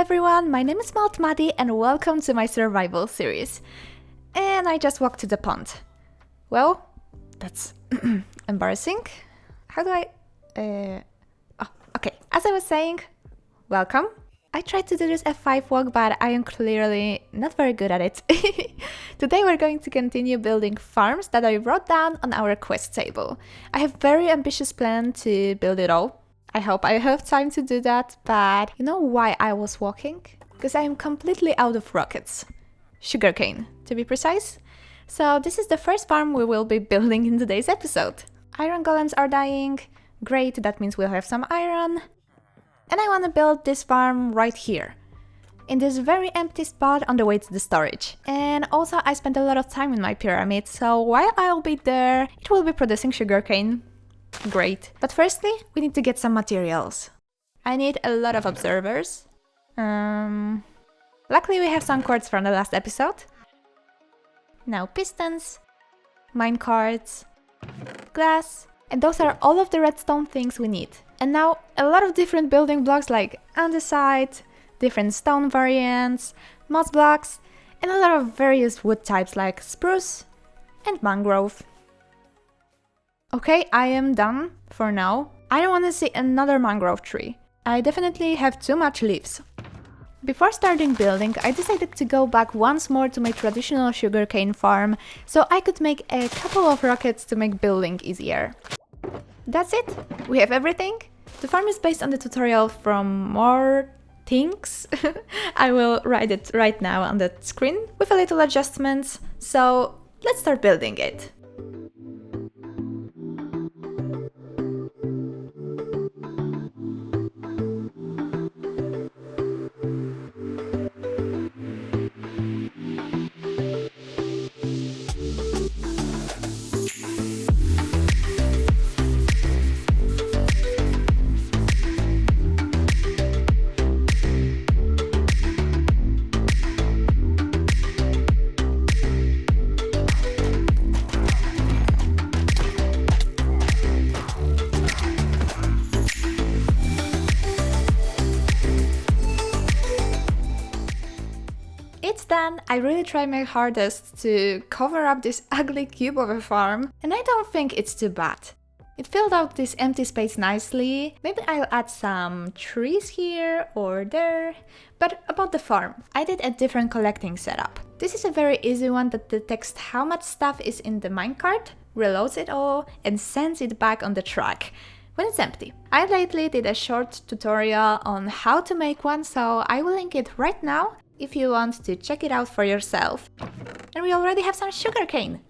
everyone, my name is Mild Madi and welcome to my survival series. And I just walked to the pond. Well, that's embarrassing. How do I... okay, as I was saying, welcome. I tried to do this F5 walk, but I am clearly not very good at it. Today we're going to continue building farms that I wrote down on our quest table. I have very ambitious plan to build it all. I hope I have time to do that, but you know why I was walking? Because I am completely out of rockets. Sugarcane, to be precise. So this is the first farm we will be building in today's episode. Iron golems are dying. Great, that means we'll have some iron. And I want to build this farm right here, in this very empty spot on the way to the storage. And also I spent a lot of time in my pyramid, so while I'll be there, it will be producing sugarcane. Great. But firstly, we need to get some materials. I need a lot of observers. Luckily we have some quartz from the last episode. Now pistons, minecarts, glass, and those are all of the redstone things we need. And now a lot of different building blocks like andesite, different stone variants, moss blocks, and a lot of various wood types like spruce and mangrove. Okay, I am done for now. I don't want to see another mangrove tree. I definitely have too much leaves. Before starting building, I decided to go back once more to my traditional sugarcane farm, so I could make a couple of rockets to make building easier. That's it. We have everything. The farm is based on the tutorial from Moretingz. I will write it right now on the screen with a little adjustments. So let's start building it. It's done. I really tried my hardest to cover up this ugly cube of a farm, and I don't think it's too bad. It filled out this empty space nicely. Maybe I'll add some trees here or there. But about the farm, I did a different collecting setup. This is a very easy one that detects how much stuff is in the minecart, reloads it all, and sends it back on the truck when it's empty. I lately did a short tutorial on how to make one, so I will link it right now if you want to check it out for yourself. And we already have some sugarcane.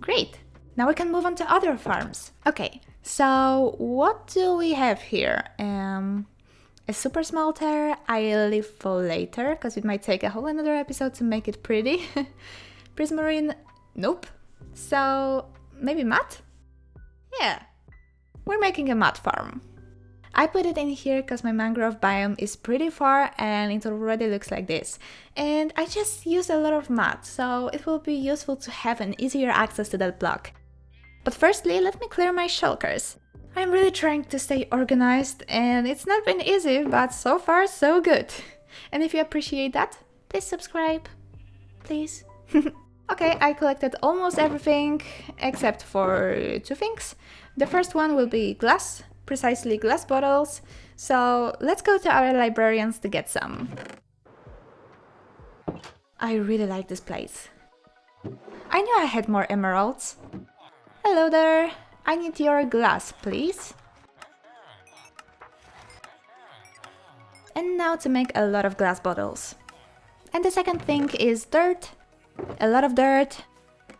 Great! Now we can move on to other farms. Okay, so what do we have here? A super smelter. I'll leave for later, because it might take a whole another episode to make it pretty. Prismarine? Nope. So maybe mat? Yeah, we're making a mat farm. I put it in here because my mangrove biome is pretty far and it already looks like this. And I just used a lot of mud, so it will be useful to have an easier access to that block. But firstly, let me clear my shulkers. I'm really trying to stay organized and it's not been easy, but so far so good. And if you appreciate that, please subscribe. Please. Okay, I collected almost everything except for two things. The first one will be glass. Precisely glass bottles, so let's go to our librarians to get some. I really like this place. I knew I had more emeralds. Hello there, I need your glass, please. And now to make a lot of glass bottles. And the second thing is dirt. A lot of dirt.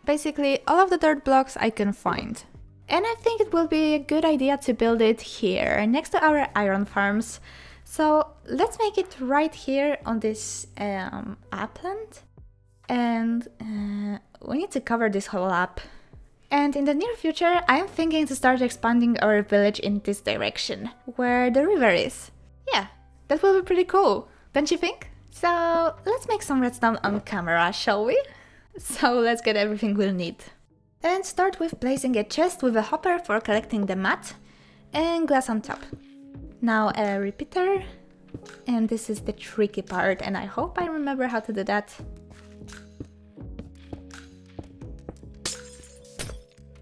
Basically all of the dirt blocks I can find. And I think it will be a good idea to build it here, next to our iron farms. So let's make it right here on this upland. And we need to cover this whole up. And in the near future, I am thinking to start expanding our village in this direction, where the river is. Yeah, that will be pretty cool, don't you think? So let's make some redstone on camera, shall we? So let's get everything we'll need. And start with placing a chest with a hopper for collecting the mat and glass on top. Now a repeater And this is the tricky part, and I hope I remember how to do that.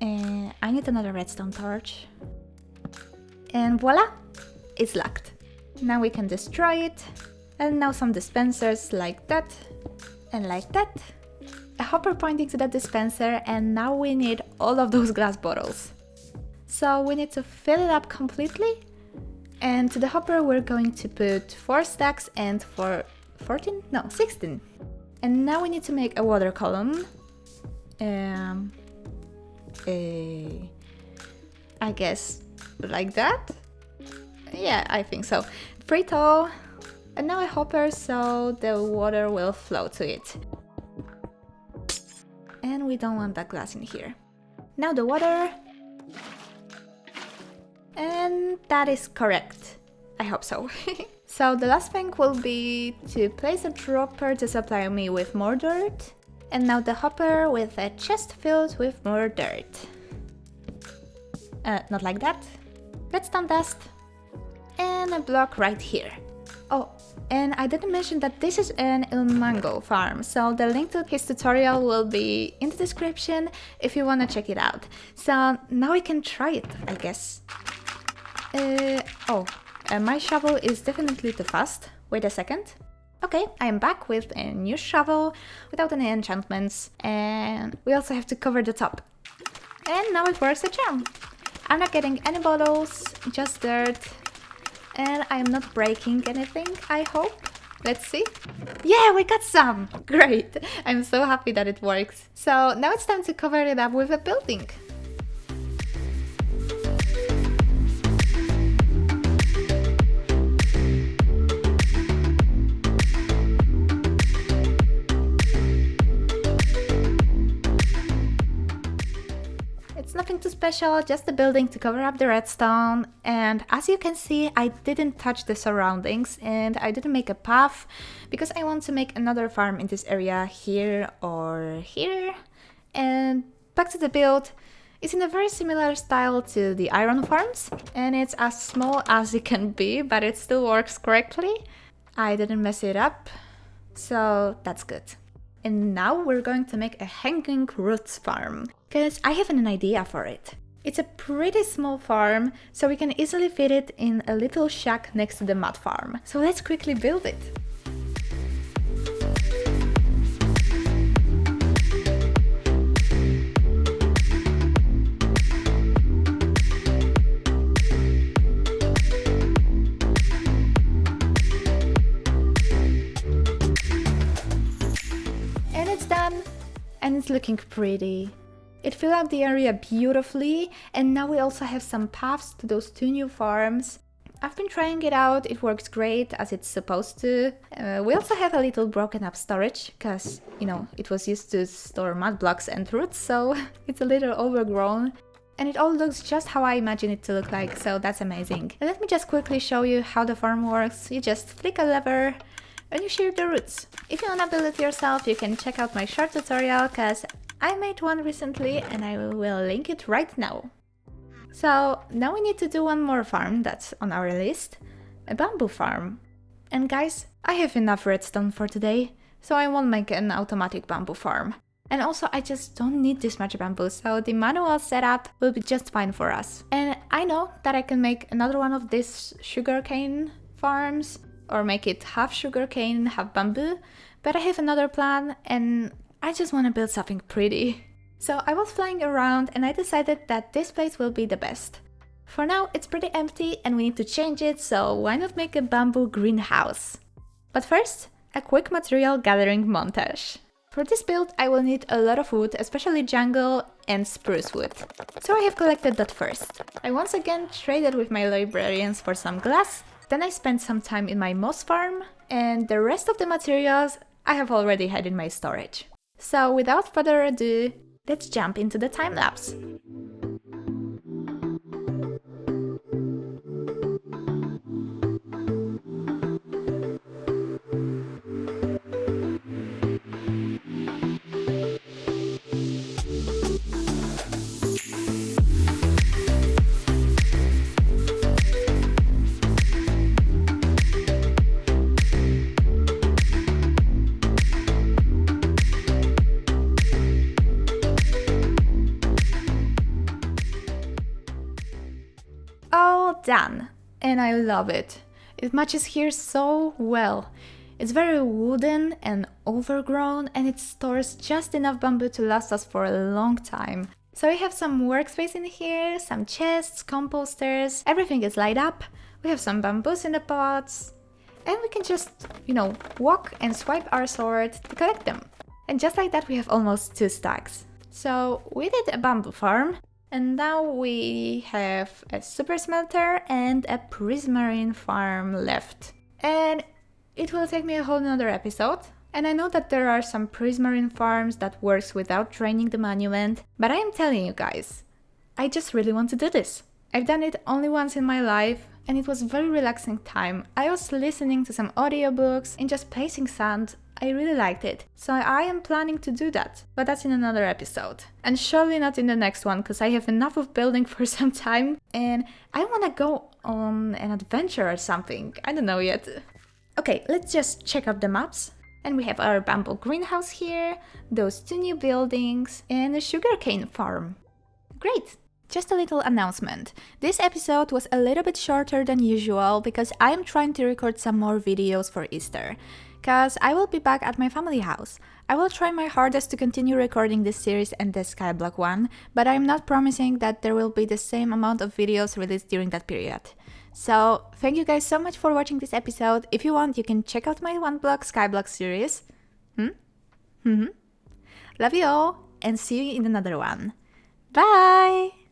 And I need another redstone torch. And voila! It's locked. Now we can destroy it. And now some dispensers like that. And like that. A hopper pointing to that dispenser, and now we need all of those glass bottles. So we need to fill it up completely. And to the hopper we're going to put 4 stacks and 16. And now we need to make a water column. I guess like that? Yeah, I think so. 3 tall. And now a hopper so the water will flow to it. And we don't want that glass in here. Now the water. And that is correct. I hope so. So the last thing will be to place a dropper to supply me with more dirt. And now the hopper with a chest filled with more dirt. Not like that. Redstone dust. And a block right here. Oh, and I didn't mention that this is an ilmango farm, so the link to his tutorial will be in the description if you want to check it out. So now we can try it, I guess. My shovel is definitely too fast. Wait a second. Okay, I am back with a new shovel without any enchantments, and we also have to cover the top. And now it works a charm. I'm not getting any bottles, just dirt. And I am not breaking anything, I hope. Let's see. Yeah, we got some! Great! I'm so happy that it works. So now it's time to cover it up with a building. Nothing too special, just a building to cover up the redstone. And as you can see, I didn't touch the surroundings and I didn't make a path because I want to make another farm in this area here or here. And back to the build. It's in a very similar style to the iron farms and it's as small as it can be, but it still works correctly. I didn't mess it up, so that's good. And now we're going to make a hanging roots farm, because I have an idea for it. It's a pretty small farm, so we can easily fit it in a little shack next to the mud farm. So let's quickly build it. And it's looking pretty. It filled out the area beautifully, and now we also have some paths to those 2 new farms. I've been trying it out, it works great as it's supposed to. We also have a little broken up storage, because, you know, it was used to store mud blocks and roots, so it's a little overgrown. And it all looks just how I imagine it to look like, so that's amazing. And let me just quickly show you how the farm works. You just flick a lever, and you shear the roots. If you wanna build it yourself, you can check out my short tutorial, cause I made one recently and I will link it right now. So now we need to do one more farm that's on our list, a bamboo farm. And guys, I have enough redstone for today, so I won't make an automatic bamboo farm. And also I just don't need this much bamboo, so the manual setup will be just fine for us. And I know that I can make another one of these sugarcane farms, or make it half sugarcane, half bamboo, but I have another plan and I just want to build something pretty. So I was flying around and I decided that this place will be the best. For now it's pretty empty and we need to change it, so why not make a bamboo greenhouse? But first, a quick material gathering montage. For this build I will need a lot of wood, especially jungle and spruce wood. So I have collected that first. I once again traded with my librarians for some glass. Then I spent some time in my moss farm, and the rest of the materials I have already had in my storage. So without further ado, let's jump into the time lapse. done, and I love it. It matches here so well. It's very wooden and overgrown, and it stores just enough bamboo to last us for a long time. So we have some workspace in here, some chests, composters, everything is light up. We have some bamboos in the pots, and we can just, walk and swipe our sword to collect them. And just like that, we have almost 2 stacks. So we did a bamboo farm, and now we have a super smelter and a prismarine farm left. And it will take me a whole nother episode. And I know that there are some prismarine farms that works without draining the monument, but I am telling you guys, I just really want to do this. I've done it only once in my life, and it was a very relaxing time. I was listening to some audiobooks and just placing sand. I really liked it. So I am planning to do that, but that's in another episode. And surely not in the next one, because I have enough of building for some time, and I want to go on an adventure or something. I don't know yet. Okay, let's just check out the maps. And we have our bamboo greenhouse here, those 2 new buildings, and a sugarcane farm. Great! Just a little announcement. This episode was a little bit shorter than usual because I am trying to record some more videos for Easter. Cause I will be back at my family house. I will try my hardest to continue recording this series and the Skyblock one, but I'm not promising that there will be the same amount of videos released during that period. So, thank you guys so much for watching this episode. If you want, you can check out my OneBlock Skyblock series. Love you all, and see you in another one. Bye!